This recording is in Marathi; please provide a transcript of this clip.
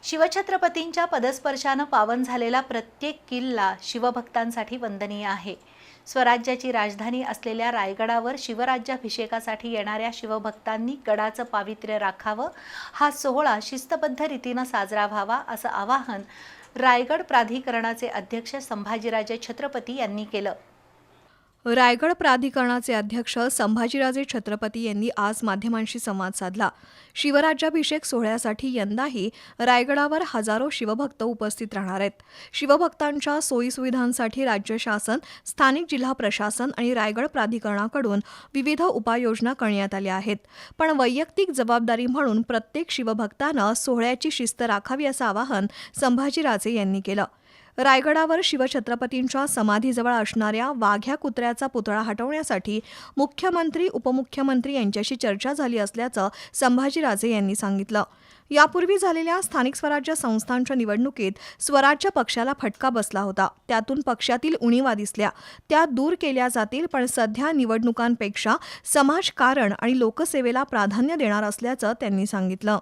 शिवछत्रपतींच्या पदस्पर्शानं पावन झालेला प्रत्येक किल्ला शिवभक्तांसाठी वंदनीय आहे। स्वराज्याची राजधानी असलेल्या रायगडावर शिवराज्याभिषेकासाठी येणाऱ्या शिवभक्तांनी गडाचं पावित्र्य राखावं, हा सोहळा शिस्तबद्ध रीतीनं साजरा व्हावा असं आवाहन रायगड प्राधिकरणाचे अध्यक्ष संभाजीराजे छत्रपती यांनी केलं। रायगड प्राधिकरणाचे अध्यक्ष संभाजीराजे छत्रपती यांनी आज माध्यमांशी संवाद साधला। शिवराज्याभिषेक सोहळ्यासाठी यंदाही रायगडावर हजारो शिवभक्त उपस्थित राहणार आहेत। शिवभक्तांच्या सोयीसुविधांसाठी राज्य शासन, स्थानिक जिल्हा प्रशासन आणि रायगड प्राधिकरणाकडून विविध उपाययोजना करण्यात आल्या आहेत। पण वैयक्तिक जबाबदारी म्हणून प्रत्येक शिवभक्तानं सोहळ्याची शिस्त राखावी असं आवाहन संभाजीराजे यांनी केलं। रायगडावर शिवछत्रपतींच्या समाधीजवळ असणाऱ्या वाघ्या कुत्र्याचा पुतळा हटवण्यासाठी मुख्यमंत्री, उपमुख्यमंत्री यांच्याशी चर्चा झाली असल्याचं संभाजीराजे यांनी सांगितलं। यापूर्वी झालेल्या स्थानिक स्वराज्य संस्थांच्या निवडणुकीत स्वराज्य पक्षाला फटका बसला होता। त्यातून पक्षातील उणीवा दिसल्या, त्या दूर केल्या जातील। पण सध्या निवडणुकांपेक्षा समाजकारण आणि लोकसेवेला प्राधान्य देणार असल्याचं त्यांनी सांगितलं।